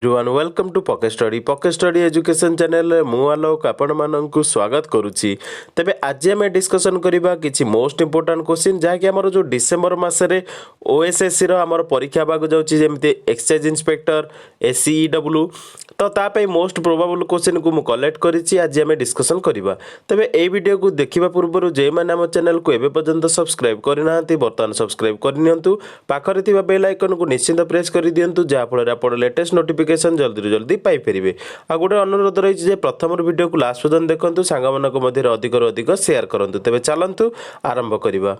everyone, welcome to Pocket Study Education channel रे मु आलोक आपण माननकु स्वागत करूची। तबे आज आम डिस्कशन करिबा किछि मोस्ट इंपोर्टेंट क्वेश्चन जहा कि हमर जो डिसेंबर मासरे ओएसएससी रो हमर परीक्षा बागु जाउची जेमते एक्सचेंज इंस्पेक्टर एसईडब्ल्यू तो ता पे मोस्ट प्रोबेबल क्वेश्चन को मु कलेक्ट करिछि आज आम डिस्कशन करिबा। तबे ए वीडियो को देखिबा पूर्वरु जे माने हम चैनल को एबे पर्यंत सब्सक्राइब करनाहांती बर्तमान सब्सक्राइब करनियंतु पाखरे थिबा बेल आइकन को निश्चित प्रेस कर दियंतु जहा फल आपण लेटेस्ट नोटिफिकेशन जल्दी जल्दी पाई परिबे। आ गोटे अनुरोध रही जे प्रथम वीडियो को लास्ट पर्यंत देखंतु सांगमानक मध्य अधिक शेयर करंतु। तबे चलंतु आरंभ करिबा।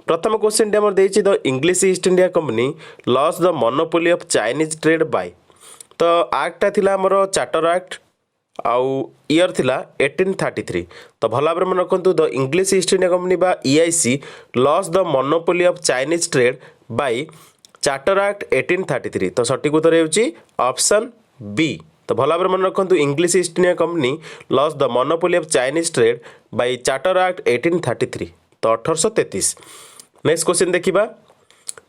प्रथम क्वेश्चन हमर देछि the English East India Company lost the monopoly of Chinese trade by. तो एक्टा थिला हमर चार्टर एक्ट आउ ईयर थिला 1833। तो भल भाव मन रखु the English East India Company बा EIC lost the monopoly of Chinese trade by charter act 1833। तो सठिक उत्तर होउची ऑप्शन बी। तो भल भाव मन रखु English East India Company lost the monopoly of Chinese trade by charter act 1833। तो 1833। नेक्स्ट क्वेश्चन देखिबा।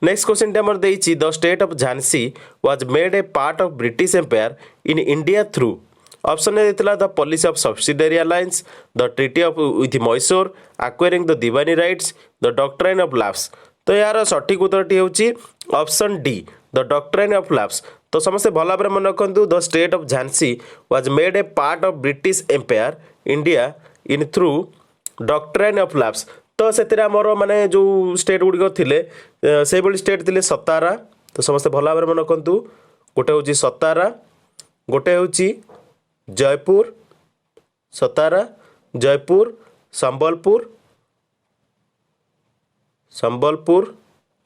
नेक्स्ट क्वेश्चन हमर देछि the state of Jhansi was made a part of British empire in India through. Option A देथिला the policy of subsidiary alliance, the treaty of with Mysore, acquiring the diwani rights, the doctrine of lapse. तो यार सठिक उत्तरटी होउची option D the doctrine of lapse. तो समस्त भल भाव मन रखु the state of Jhansi was made a part of British empire India in through doctrine of lapse. तो से माने जो स्टेट गुड़िक थे से स्टेट थे सतारा। तो समस्त भल भाव मन रखु गोटे हूँ सतारा, गोटे हूँ जयपुर, सतारा जयपुर संबलपुर संबलपुर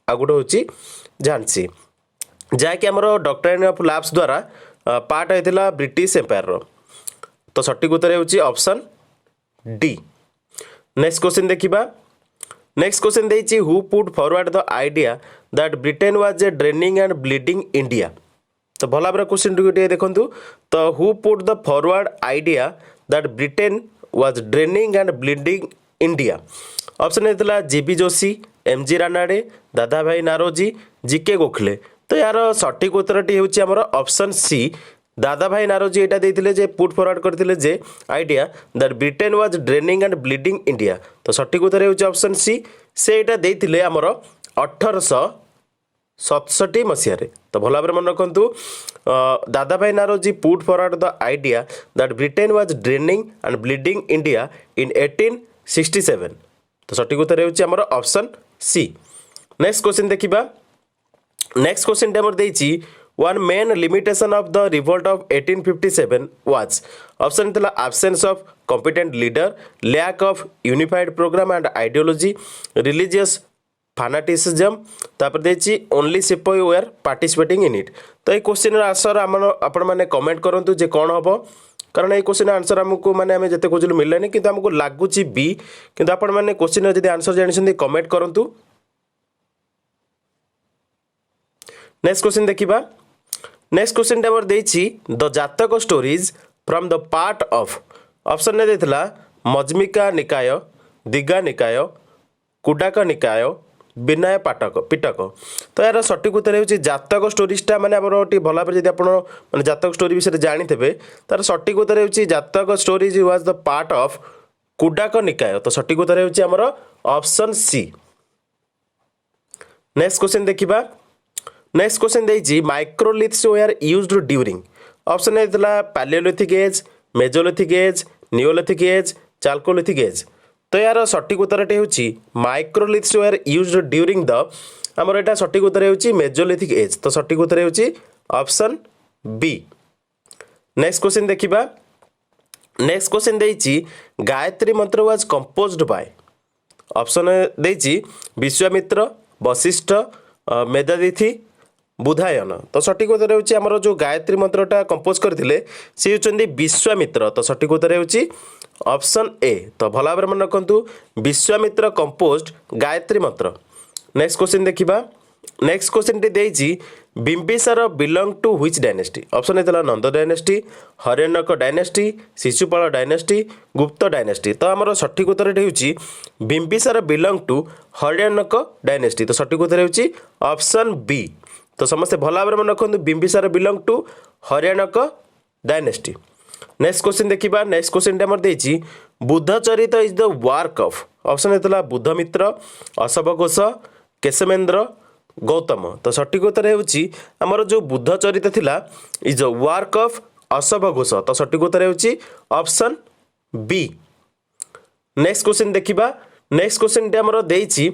आ गोटे हूँ झांसी जहाँकि आमर डॉक्ट्राइन ऑफ लैप्स द्वारा पार्ट होता ब्रिटिश एम्पायर रो। तो सठिक उत्तर होउची ऑप्शन डी। नेक्स्ट क्वेश्चन देखिबा। नेक्स्ट क्वेश्चन देछि who put forward the idea that Britain was a draining and bleeding India. तो भल भाव क्वेश्चन टिके देखंतु। तो who put the forward idea that Britain was draining and bleeding India. Option हेतला GB Joshi, MG Ranade, Dadabhai Naoroji, GK Gokhale. तो यार सठिक उत्तरटी होउची हमर ऑप्शन सी दादा भाई नारोजी एटा देथिले जे पुट फॉरवर्ड करथिले जे idea that Britain was draining and bleeding India. तो सठिक उत्तर होउची ऑप्शन सी। से एटा देथिले हमर 1867 मसिया रे। तो भल भाव मन रखु Dadabhai Naoroji put forward the idea that Britain was draining and bleeding India in 1867। तो सठिक उत्तर होउची हमर ऑप्शन सी। नेक्स्ट क्वेश्चन देखिबा। नेक्स्ट क्वेश्चन हमर देछि one main limitation of the revolt of 1857 was। Option थिला absence of competent leader, lack of unified program and ideology, religious fanaticism, तापर देछि only सिपाही were participating in it। तो ये question answer आपण माने कमेंट करंतु जे कोन हबो, कारण ये क्वेश्चन आंसर हमको माने हमें जते खोजलु मिललानी किंतु हमको लागुची बी। किंतु आपण माने क्वेश्चन जदि आंसर जानिसंदी कमेंट करंतु। नेक्स्ट क्वेश्चन देखिबा। नेक्स्ट क्वेश्चन हमर देछि द जातक stories from the part of. Option ने देथिला मजमिका निकाय, दिगा निकाय, कुडाक निकाय, विनय पाटक पिटक। तो यार सठिक उत्तर होउची जातक स्टोरीजटा माने हमर टी भला पर जदि आपण माने जातक स्टोरी विषय जानिथबे तार सठिक उत्तर होउची Jataka stories was the part of Khuddaka Nikaya. तो सठिक उत्तर होउची हमर ऑप्शन सी। नेक्स्ट क्वेश्चन देखिबा। नेक्स्ट क्वेश्चन देछि microliths were used during. Option A थिला palaeolithic age, mesolithic age, neolithic age, chalcolithic age. तो यार सठिक उत्तरटी होछि microliths were used during the हमर एटा सठिक उत्तर होछि मेजोलिथिक एज। तो सठिक उत्तर होछि ऑप्शन बी। नेक्स्ट क्वेश्चन देखिबा। नेक्स्ट क्वेश्चन देछि गायत्री मंत्र वाज कंपोज्ड बाय। ऑप्शन देछि विश्वामित्र, वशिष्ठ, मेधातिथि, बुधायन। तो सठिक उत्तर होउची हमर जो गायत्री मंत्रटा कंपोज करथिले से होचंदी विश्वामित्र। तो सठिक उत्तर होउची ऑप्शन ए। तो भल भाव मन रखंतु Vishwamitra composed Gayatri mantra. Next question देखिबा। नेक्स्ट क्वेश्चन टी देछि Bimbisara belong to which dynasty. Option हेतला Nanda dynasty, Haryanka dynasty, Shishupal dynasty, Gupta dynasty. तो हमर सठिक उत्तर होउची Bimbisara belong to Haryanka dynasty. तो सठिक उत्तर होउची ऑप्शन बी। तो समस्ते भल भाव मन रखु Bimbisara belong to Hariyanka dynasty. Next question देखिबा। नेक्स्ट क्वेश्चन हमर देछि Buddhacharita is the work of. Option हेतला बुद्धमित्र, अशोक घोष, केशवेंद्र, गौतम। तो सठिक उत्तर हेउछि हमर जो बुद्धचरित थिला is the work of Ashok Ghosh. तो सठिक उत्तर हेउछि ऑप्शन बी। नेक्स्ट क्वेश्चन देखिबा। नेक्स्ट क्वेश्चन टे हमर देछि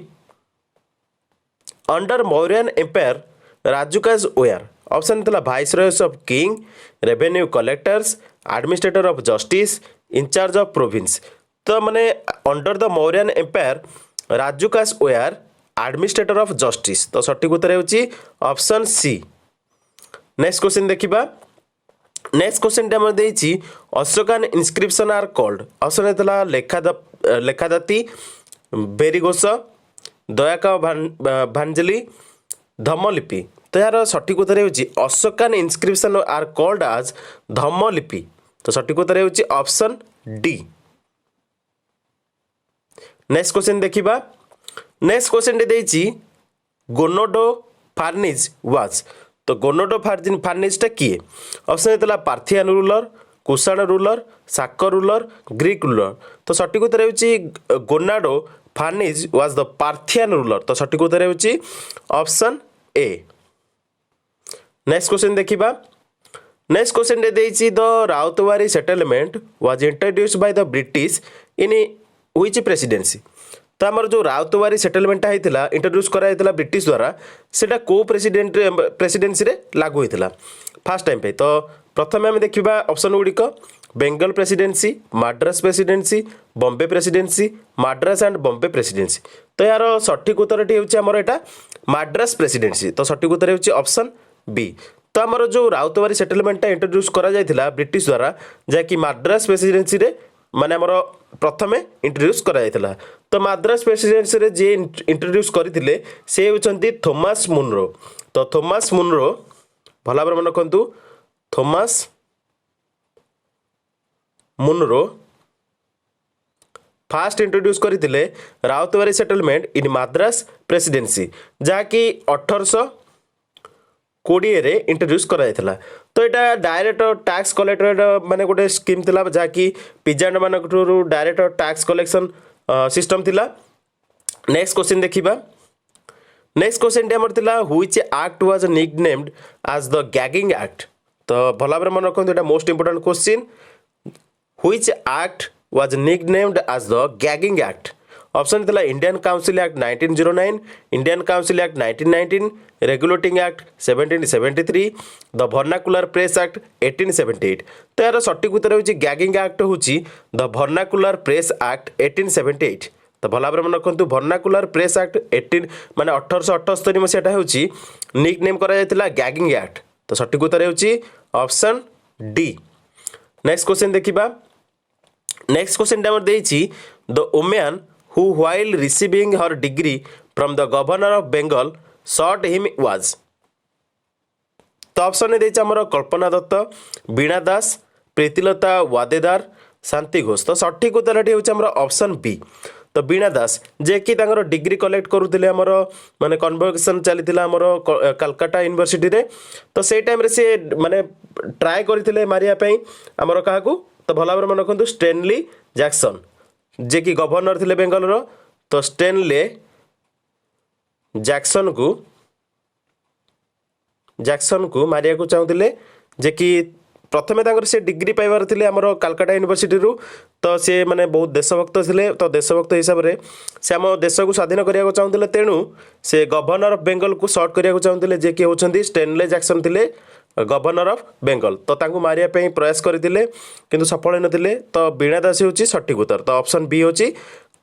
under Mauryan empire Rajukas were. Option थिला viceroys of king, revenue collectors, administrator of justice, in charge of province. तो माने under the Mauryan empire Rajukas were administrator of justice. तो सठिक उत्तर हेउछि ऑप्शन सी। नेक्स्ट क्वेश्चन देखिबा। नेक्स्ट क्वेश्चन टे हमर देछि Ashokan inscription are called. Option हेतला लेखादती, बेरीघोष, दयाका भांजली, धम्मलिपि। तो यार सठिक उत्तर हेउछि Ashokan inscription are called as Dhammalipi. तो सठिक उत्तर हेउछि ऑप्शन डी। नेक्स्ट क्वेश्चन देखिबा। नेक्स्ट क्वेश्चन टे देछि गोनोडो फार्निज वाज। तो गोनोडो फार्निज टा किए? ऑप्शन हेतला Parthian ruler, Kushan ruler, Shaka ruler, Greek ruler. तो सठिक उत्तर हेउछि Gondophernes was the Parthian ruler. तो सठिक उत्तर हेउछि ऑप्शन ए। नेक्स्ट क्वेश्चन देखिबा। नेक्स्ट क्वेश्चन दे देछि the Ryotwari settlement was introduced by the British in which presidency. तो आमर जो राउतवारी सेटलमेंट होता इंट्रोड्यूस कराइला ब्रिटिश द्वारा सेटा को प्रेसिडेंसी रे लागू होता फास्ट टाइम पे। तो प्रथम आम देखा ऑप्शन गुड़िक Bengal presidency, Madras presidency, Bombay presidency, Madras and Bombay presidency. तो यार सठिक उत्तर होमर यहाँ माड्रास प्रेसिडेंसी। तो सठिक उत्तर होची ऑप्शन बी। तो आमर जो राउतवारी सेटलमेंटा इंट्रोड्यूस करा ब्रिटिश द्वारा जहाँकि माड्रास प्रेसिडेंसी रे माने आमर प्रथमे इंट्रोड्यूस करा। तो माद्रास प्रेसिडेंसी रे जे इंट्रोड्यूस करथिले से होचंती थॉमस मुनरो। तो थॉमस मुनरो भल भाव मन रखु। थॉमस मुनरो फास्ट इंट्रोड्यूस करथिले राउतवारी सेटलमेंट इन माद्रास प्रेसिडेंसी जहाँकि 1820 रे इंट्रोड्यूस करा। तो यहाँ डायरेक्ट टैक्स कलेक्टर माने गोटे स्कीम थिला जहाँकि पिजेंट मान डायरेक्ट टैक्स कलेक्शन सिस्टम थिला। नेक्स्ट क्वेश्चन देखिबा। नेक्स्ट क्वेश्चन टे हमर थिला which act was nicknamed as the gagging act. तो भला भाव मन रखु एटा most important question. Which act was nicknamed as the gagging act. Option थिला Indian council act 1909, Indian council act 1919, regulating act 1773, the vernacular press act 1878। तो यार सठिक उत्तर होची गैगिंग एक्ट होची द वर्नाकुलर प्रेस एक्ट 1878। तो भला भाव मन रखु वर्नाकुलर प्रेस एक्ट 18 माने 1878 मसीहा होची निकनेम करा जायतिला गैगिंग एक्ट। तो सठिक उत्तर होची ऑप्शन डी। नेक्स्ट क्वेश्चन देखिबा। नेक्स्ट क्वेश्चन हमर देछि the woman who while receiving her degree from the governor of Bengal sought him was। तो ऑप्शन देछि हमर कल्पना दत्त, बीणा दास, प्रीतिलता वादेदार, शांति घोष। तो सठिक उत्तर होछि हमर ऑप्शन बी। तो बीणा दास जे कि तांगर डिग्री कलेक्ट करूथिले हमर माने कन्वोकेशन चलीथिला हमर कलकत्ता यूनिवर्सिटी रे। तो से टाइम रे से माने ट्राई करथिले मारिया पई हमर काहाकू। तो भला भाव मन रखु स्टेनली जैक्सन जे कि गवर्नर थे बेंगल रो। तो स्टेनले जैक्सन को मारिया को चाहूले जे कि प्रथमे से डिग्री पाइबार थे आमर कलकत्ता यूनिवर्सिटी रु। तो सी माने बहुत देशभक्त थे। तो देशभक्त हिसाब से से आम देश को स्वाधीन करने को चाहूले तेणु से गवर्नर ऑफ बेंगल को सर्ट करने को चाहूले जे कि होचंती स्टेनले जैक्सन थे गवर्नर ऑफ बेंगल। तो तांको मारिया पे प्रयास करथिले किंतु सफल नथिले। तो बीणा दास होची सठिक उत्तर। तो ऑप्शन बी होची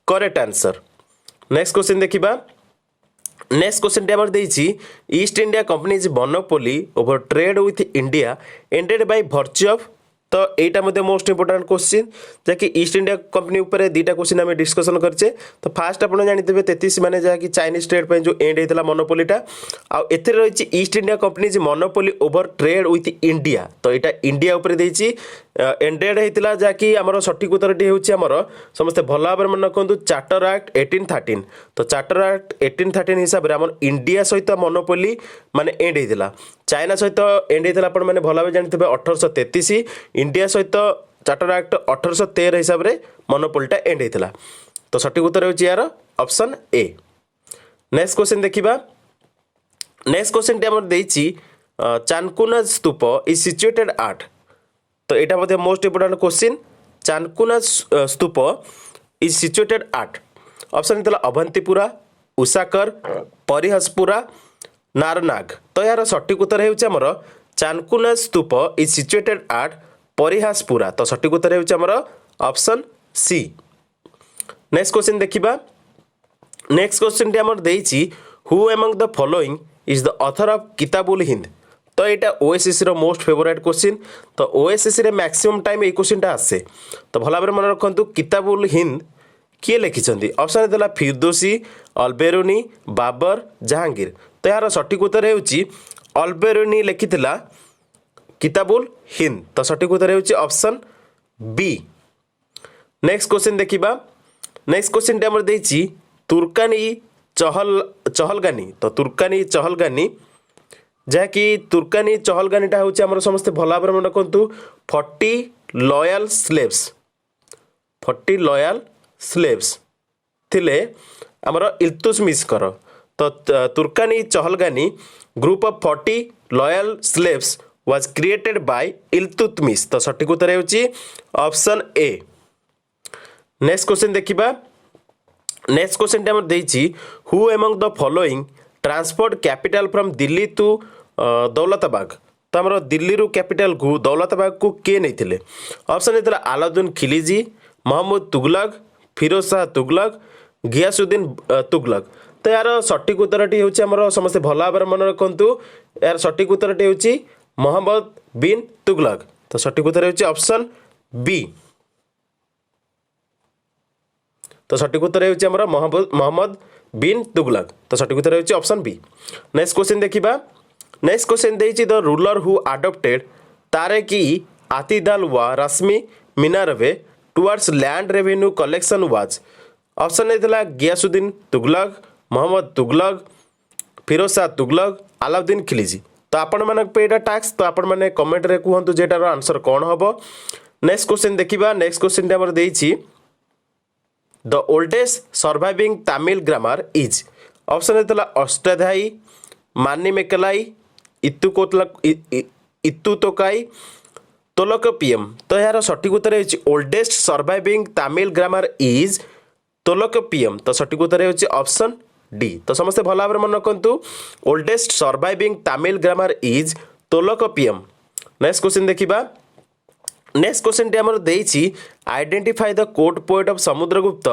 करेक्ट आंसर। नेक्स्ट क्वेश्चन देखिबा। नेक्स्ट क्वेश्चन टे हमर देछि East India Company is monopoly over trade with India ended by virtue of तो यहाँ मध्य मोस्ट इंपोर्टाट क्वेश्चन जहाँकि ईस्ट इंडिया कंपनी उपर दुटा क्वेश्चन आम डिस्कसन करचे। तो फास्ट आप जानते 33 माने जहाँकि चाइनीज ट्रेड जो एंड होता मोनोपोलीटा आउ रही east India company monopoly over trade with India. तो यहाँ इंडिया उपर एंडेड होता जहाँकि आम सठिक उत्तरटी होमर समस्ते भल भाव मन रखु चार्टर एक्ट 1813। तो चार्टर एक्ट 1813 हिसाब से आम इंडिया सहित मोनोपोली माने एंड होता चाइना सहित एंड होता आप भल भाव जानते 1833 इंडिया सहित चार्टर एक्ट 1813 हिसाब से मोनोपोलीटा एंड होता। तो सठिक उत्तर हो यार ऑप्शन ए। नेक्स्ट क्वेश्चन देखिबा। नेक्स्ट क्वेश्चन आम देछि Chankuna stupa is situated at. तो यहाँ बोधे most important question Chankuna stupa is situated at option था अवंतीपुरा उषाकर परिहसपुरा नारनाग। तो यार सठिक उत्तर होमर Chankuna stupa is situated at Parihaspura. तो सठिक उत्तर होमर ऑप्शन सी। नेक्स्ट क्वेश्चन देखिबा। नेक्स्ट क्वेश्चन टी आमर देछि who among the following is the author of Kitabul Hind. तो यहाँ ओएसएससी रो मोस्ट फेवरेट क्वेश्चन। तो ओएसएससी रे मैक्सिमम टाइम ये क्वेश्चन आसे। तो भल भाव मन रखु किताबुल हिंद किए लिखिं ऑप्शन देला फिरदौसी अलबेरुनी बाबर जहांगीर। तो यार सठिक उत्तर होउची अलबेरुनी लिखिथिला किताबुल हिंद। तो सठिक उत्तर होउची ऑप्शन बी। नेक्स्ट क्वेश्चन देखिबा। नेक्स्ट क्वेश्चन हमर देछि तुर्कानी चहलगानी। तो तुर्कानी चहलगानी जहाँकि तुर्कानी चहलगानीटा हूँ आम समस्ते भल भाव मन रखु 40 लॉयल स्लेव्स 40 लॉयल स्लेव्स थिले आमर इल्तुतमिशकर। तो Turkani Chahalgani group of 40 loyal slaves was created by Iltutmish. तो सठिक उत्तर होउची ऑप्शन ए। नेक्स्ट क्वेश्चन देखिबा। नेक्स्ट क्वेश्चन टी हमर देछि who among the following transport capital from Delhi to Daulatabad. तो आमर दिल्ली रु कैपिटल को दौलताबाग को किए नहीं थिले ऑप्शन होता अलाउद्दीन खिलजी महमूद तुगलक फिरोज शाह तुगलक गियासुद्दीन तुगलक। तो यार सठिक उत्तरटी होउची आमर समस्ते भल भाव मन रखु यार सठिक उत्तरटी होउची मोहम्मद बिन तुगलक। तो सठिक उत्तर होउची ऑप्शन बी। तो सठिक उत्तर होउची आमर मोहम्मद बिन तुगलक। तो सठिक उत्तर होउची ऑप्शन बी। नेक्स्ट क्वेश्चन देखिबा। नेक्स्ट क्वेश्चन देछि द रूलर हु अडॉप्टेड तारेकी आतिदाल वा रश्मि मिनारवे towards land revenue collection was. Option होता गियासुद्दीन तुगलक मोहम्मद तुगलक फिरोज शाह तुगलक अलाउद्दीन खिलजी। तो आपण मानक पे एटा टैक्स। तो आपण माने कमेंट रे कहंतु जेटार आंसर कोन हबो। नेक्स्ट क्वेश्चन देखिबा। नेक्स्ट क्वेश्चन हमर देछि the oldest surviving Tamil grammar is. Option होता अष्टाध्यायी मानिमेकलाई इतुतोकाई तोलकपियम। तो यार सठिक उत्तर होउची oldest surviving Tamil grammar is Tolkappiyam. तो सठिक उत्तर होउची ऑप्शन डी। तो समस्ते भल भाव मन रखु oldest surviving Tamil grammar is Tolkappiyam. Next question देखिबा। नेक्स्ट क्वेश्चन टी हमर देछि identify the court poet of Samudragupta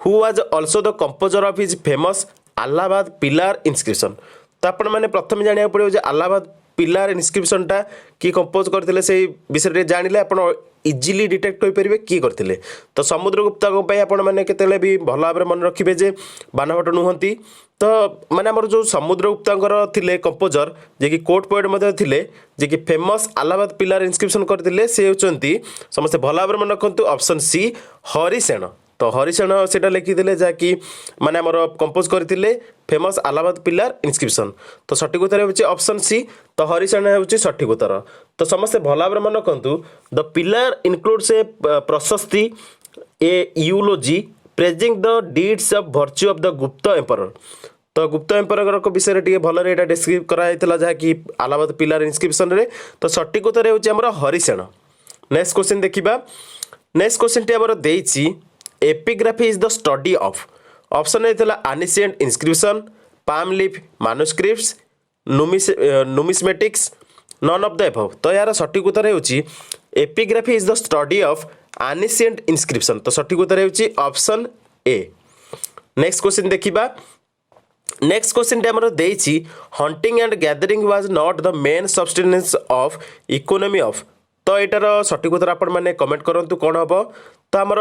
who was also the composer of his famous Allahabad pillar inscription. तो आपण मैंने प्रथम जाना पड़ो अलाहाबाद पिलार इनस्क्रिप्शनटा किए कंपोज करते से विषय जानिले आप इजिली डिटेक्ट होपारे किए करते। तो समुद्रगुप्त मैंने केतले भी भल भाव मन रखिए जे बाणभट्ट नुहति। तो माने आमर जो समुद्रगुप्त थिले कंपोजर जे कि कोर्ट पोएट मध्य थिले जे कि फेमस अलाहाबाद पिलार इनस्क्रिप्शन करते से होचंती समस्त भल भाव मन रखु ऑप्शन सी हरिसेन। तो हरिसेन से लिखिले जहाँकि माने आमर कंपोज करते फेमस अलाहाबाद पिलार इनस्क्रिप्शन। तो सठिक उत्तर होउची ऑप्शन सी। तो हरिसेन होउची सठिक उत्तर। तो समस्त भल भाव मन रखु the pillar includes a prashasti a eulogy praising the deeds of virtue of the Gupta emperor. तो गुप्त एम्परर विषय टे भल एटा डिस्क्राइब कराइला जहाँकि अलाहाबाद पिलार इनस्क्रिप्शन रे। तो सठिक उत्तर होउची हमर हरिसेन। नेक्स्ट क्वेश्चन देखिबा। नेक्स्ट क्वेश्चन टी हमर देछि epigraphy is the study of. Option होता ancient inscription palm leaf manuscripts numismatics none of the above. तो यार सठिक उत्तर होउची epigraphy is the study of ancient inscription. तो सठिक उत्तर होउची ऑप्शन ए। नेक्स्ट क्वेश्चन देखिबा। नेक्स्ट क्वेश्चन हमर देछि hunting and gathering was not the main substance of economy of तो एटार सठिक उत्तर आपण मैंने कमेंट करूँ कौन हम तो आमर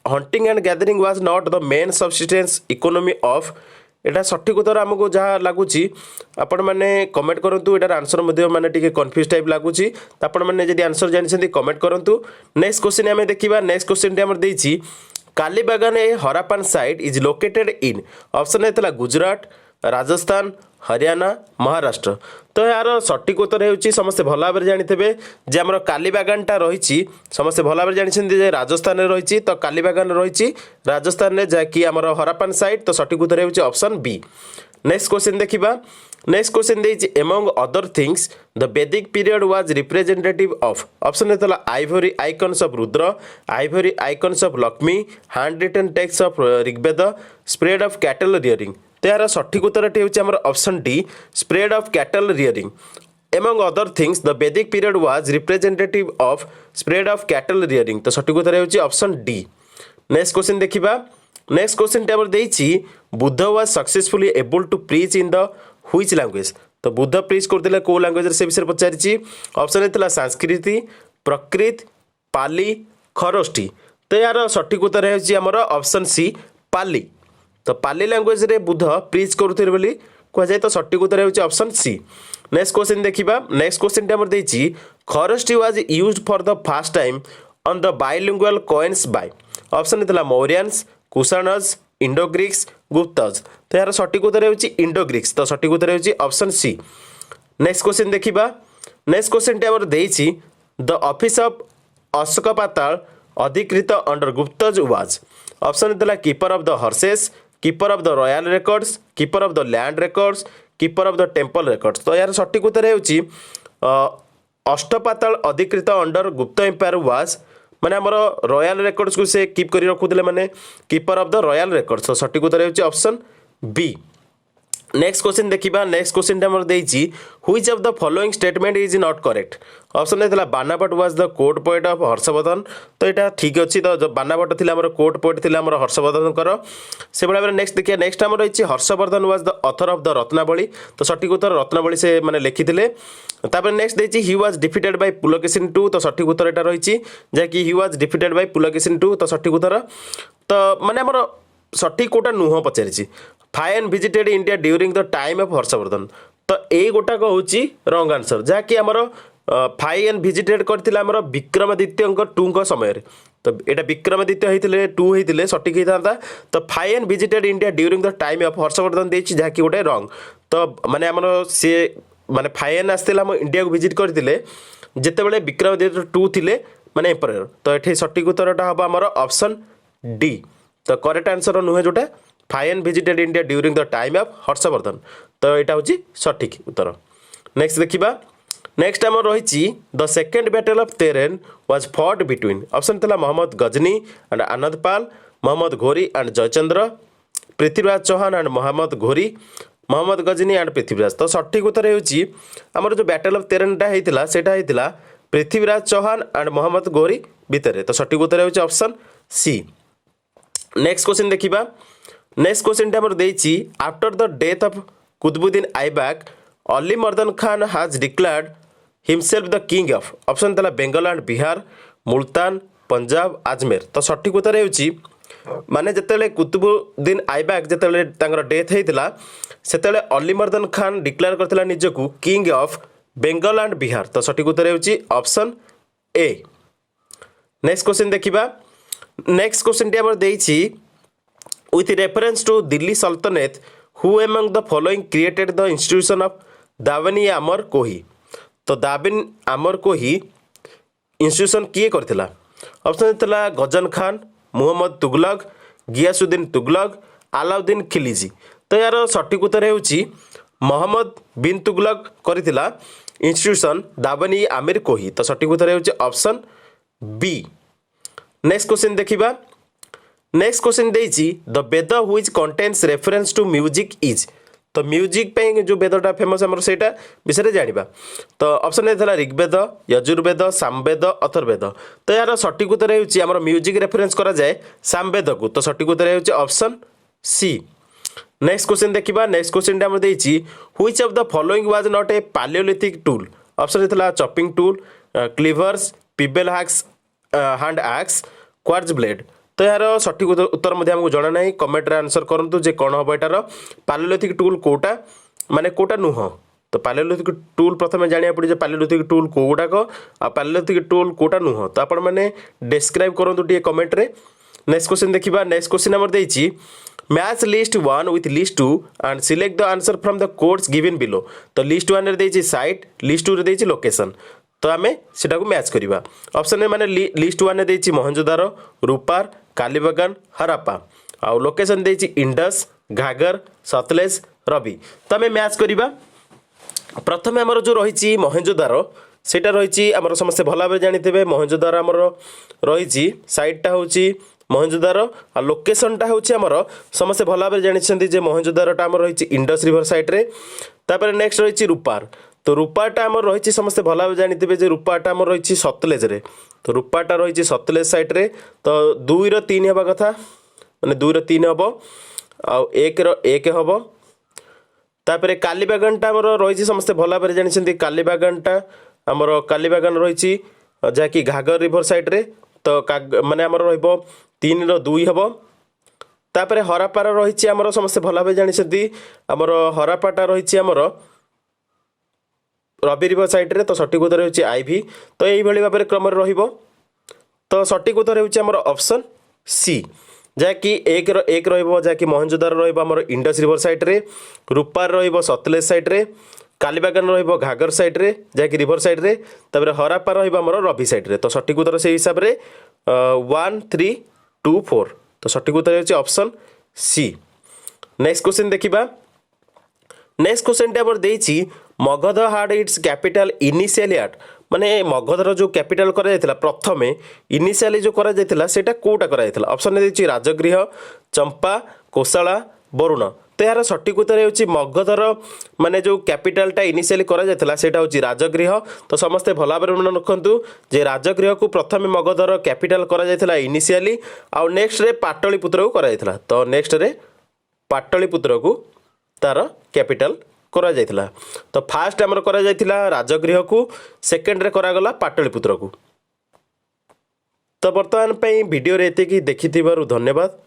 hunting and gathering was not the main subsistence economy of एटा सठिक उत्तर आमको जहाँ लगुच आपण मैंने कमेंट करूँ एटार आंसर मैंने टी कन्फ्यूज टाइप लगुच तो आपण मैंने जब आंसर जानते कमेंट करूँ। नेक्स्ट क्वेश्चन आम देखा नेक्स्ट क्वेश्चन टी आम देती Kalibangan a Harappan site is located in option है गुजरात राजस्थान हरियाणा महाराष्ट्र। तो यार सठिक उत्तर होची समस्ते भल भाव जानिथे जे आमर कालीबागानटा रही समस्ते भल भाव जानते राजस्थान में रही तो कालीबागान रही राजस्थान में जहाँकि आमर हरापान साइट तो सठिक उत्तर होची ऑप्शन बी। नेक्स्ट क्वेश्चन देखिबा नेक्स्ट क्वेश्चन देछि among other things the Vedic period was representative of option है ivory icons of Rudra ivory icons of Lakshmi hand written text of Rigveda spread of cattle rearing. तो यार सठिक उत्तर होची option D spread of cattle rearing. Among other things the Vedic period was representative of spread of cattle rearing. तो सठिक उत्तर होची option D. Next question देखिबा नेक्स्ट क्वेश्चन टे देछि Buddha was successfully able to preach in the which language. तो Buddha preach करथिले को लैंग्वेज से विषय पचारिछि ऑप्शन है संस्कृत प्रकृत पाली खरोष्टी। तो यार सठिक उत्तर होची हमर ऑप्शन सी पाली। तो पाली लैंग्वेज रे बुद्ध प्रीच करुथिले बोली कह जाए तो सठिक उत्तर होची ऑप्शन सी। नेक्स्ट क्वेश्चन देखिबा नेक्स्ट क्वेश्चन टे हमर देछि Kharosthi was used for the first time on the bilingual coins by option है मौर्यंस कुशानस इंडो ग्रीक्स गुप्तज। तो यार सठिक उत्तर होची इंडो ग्रीक्स। तो सठिक उत्तर होची ऑप्शन सी। नेक्स्ट क्वेश्चन देखिबा नेक्स्ट क्वेश्चन टे हमर देछि द ऑफिस ऑफ अशोक पाताल अधिकृत अंडर गुप्तज वाज ऑप्शन है keeper of the horses keeper of the royal records keeper of the land records keeper of the temple records. तो यार सठिक उत्तर होची अष्टपाताल अधिकृत अंडर गुप्त एम्पायर वाज माने हमर रॉयल रिकॉर्ड्स को से कीप करी रखुले माने keeper of the royal records. तो सठिक उत्तर होची ऑप्शन बी। नेक्स्ट क्वेश्चन देखिबा नेक्स्ट क्वेश्चन हमर देछि which of the following statement is not correct option है Banabhatta was the court poet of Harshavardhan. तो यहाँ ठीक अच्छी तो जो बानाभट्ट थिला हमर कोर्ट पोएट थिला हमर हर्षवर्धन से भाव में नेक्स्ट देखिए नेक्स्ट आम रही Harshvardhan was the author of the Ratnavali. तो सठिक उत्तर रत्नावली से माने लिखिथिले। तापर नेक्स्ट देछि he was defeated by Pulakeshin II। तो सठिक उत्तर एटा रही जहाँकि he was defeated by Pulakeshin II। तो सठिक उत्तर तो माने हमर सठिक कोटा नुह पचारिछि Fahien visited India during the time of Harshavardhan. तो यही गोटाक होची रॉन्ग आंसर जहाँकि आमर फाइन विजिटेड करथिला आमर विक्रमादित्य II समय। तो यहाँ विक्रमादित्य होते II होते सठिक होता। तो Fahien visited India during the time of Harshavardhan देछि जहाँकि गोटे रॉन्ग। तो माने आमर सी माने फाइन आसला आम इंडिया को विजिट करते जितेबाला विक्रमादित्य II थिले माने एम्परर। तो ये सठिक उत्तरटा हम आमर ऑप्शन डी। तो करेक्ट आंसर नुहे जोटा fine visited India during the time of Harshavardhan. तो यहाँ हूँ सठिक उत्तर। नेक्स्ट देखिबा नेक्स्ट आम रही the second battle of Tarain was fought between option था Mohammad Ghazni and Anand Pal Mohammad Ghori and Jaichandra Prithviraj Chauhan and Mohammad Ghori Mohammad Ghazni and Prithviraj. तो सठिक उत्तर होची आमर जो बैटल ऑफ तेरेनटा होता सेटा होता पृथ्वीराज चौहान एंड मोहम्मद घोरी भितर। तो सठिक उत्तर होची ऑप्शन सी। नेक्स्ट क्वेश्चन देखिबा नेक्स्ट क्वेश्चन हमर देछि after the death of Qutbuddin Aibak Ali Mardan Khan has declared himself the king of option था बेंगल एंड बिहार मुल्तान पंजाब अजमेर। तो सठिक उत्तर होची माने जतेले कुतुबुद्दीन ऐबक जतेले तांगर डेथ हेतिला सेतेले अली मर्दन खान डिक्लेयर करथिला निजकू king of Bengal and Bihar. तो सठिक उत्तर होची ऑप्शन ए। नेक्स्ट क्वेश्चन देखिबा नेक्स्ट क्वेश्चन टी हमर देछि with reference to Delhi Sultanate who among the following created the institution of दावनी आमर कोही। तो दाविन आमर कोही इंस्टीट्यूशन किए करथिला ऑप्शन था गजन खान मुहम्मद तुगलक गियासुद्दीन तुगलक अलाउद्दीन खिलजी। तो यार सठिक उत्तर होची मोहम्मद बिन तुगलक करथिला इंस्टीट्यूशन दावनी आमिर कोही। तो सठिक उत्तर होची ऑप्शन बी। नेक्स्ट क्वेश्चन देखिबा नेक्स्ट क्वेश्चन देछि the Veda which contains reference to music is. तो म्यूजिक पे जो वेदटा फेमस आमर सेटा विषय जानिबा। तो ऑप्शन ए था ऋग्वेद यजुर्वेद सामवेद अथर्ववेद। तो यार सठिक उत्तर होची आमर म्यूजिक रेफरेंस करा जाए सामवेद को। तो सठिक उत्तर होची ऑप्शन सी। नेक्स्ट क्वेश्चन देखिबा नेक्स्ट क्वेश्चन हमर देछि which of the following was not a paleolithic tool option था chopping tool cleavers pebble hacks hand axe quartz blade. तो यार सठिक उत्तर मध्य आमको जना ना कमेंट आंसर करूँ जे कौन हम यार पालेलिथिक टूल कोटा माने कोटा नुह। तो पालेलिथिक टूल प्रथम जाना पड़े पालेलिथिक टूल कोगुड़ाक आ पालेलिथिक टूल कोटा नुह। तो आपण मैंने डिस्क्राइब करूँ टे कमेंट रे। नेक्स्ट क्वेश्चन देखा। नेक्स्ट क्वेश्चन आमर देछि match list 1 with list 2 and select the answer from the codes given below. तो लिस्ट 1 रे देछि साइट, लिस्ट 2 रे देछि लोकेशन। तो आम सेटा को मैच करवा। ऑप्शन मैंने लिस्ट 1 रे देछि मोहनजोदारो, रूपार, कालीबागान, हराप्पा। आउ लोकेशन देछि इंडस, घागर, सतलेज, रवि। तो आम मैच करवा। प्रथम आमर जो रही मोहनजोदारो सेटा रही आमर समस्ते भल भाव जानी मोहनजोदारो आमर रही साइटटा हूँ मोहनजोदारो आ लोकेशनटा हूँ आमर समस्ते भल भाव जानी मोहनजोदारोटा आमर रही इंडस रिवर साइड्रे। तापर नेक्स्ट रही रूपार। तो रूपाटा आमर रही समस्ते भल भाव जानी रूपाटा आमर रही सतलेज। तो रूपाटा रही सतलेज साइड्रे। तो 2 रो 3 हवा कथा माने 2 रो 3 हम आउ 1 रो 1 हम। तापर कालीबागानटा आमर रही समस्ते भल भाव जानी कालीबागानटा आमर कालीबागान रही जहाँकि घागर रिवर साइड्रे। तो माने आमर रहिबो 3 रो 2 हम। तापर हरापार रही आमर समस्ते भल भाव जानी आमर हरापाटा रही आमर रवि रिवर साइड्रे। तो सठिक उत्तर होची आईवी। तो यही भाव में क्रम रहिबो। तो सठिक उत्तर होची आमर ऑप्शन सी जहाँकि 1 रो 1 रहिबो जहाँकि मोहनजोदारो रहिबो आमर इंडस रिवर साइड्रे, रूपार रहिबो सतलेज साइड्रे, कालीबागान रहिबो घागर साइड्रे जहाँकि रिवर साइड्रे, तापर हराप्पा रहिबो आमर रवि साइड्रे। तो सठिक उत्तर से हिसाब रे 1 3 2 4। तो सठिक उत्तर होची ऑप्शन सी। नेक्स्ट क्वेश्चन देखिबा। नेक्स्ट क्वेश्चन आमर देछि Magadh had its capital initially at माने मगधर जो कैपिटल करा जायतिला प्रथमे इनिशियली जो करा जायतिला सेटा कोटा करा जायतिला। ऑप्शन देछि राजगृह, चंपा, कोसला, वरुण। तो यार सठिक उत्तर होछि मगधर माने जो कैपिटलटा इनिशियली करा जायतिला सेटा होछि राजगृह। तो समस्ते भल भाव मन रखंतु जे राजगृह को प्रथमे मगधर कैपिटल करा जायतिला इनिशियली आ नेक्स्ट रे पाटलिपुत्र को करा जायतिला। तो नेक्स्ट रे पाटलिपुत्र को तार कैपिटल करा जायतिला। तो फास्ट आमर करा जायतिला राजगृह को, सेकेंड रे करा गला पाटलिपुत्र को। तो वर्तमान वीडियो रे एतिकी देखिथिबारु धन्यवाद।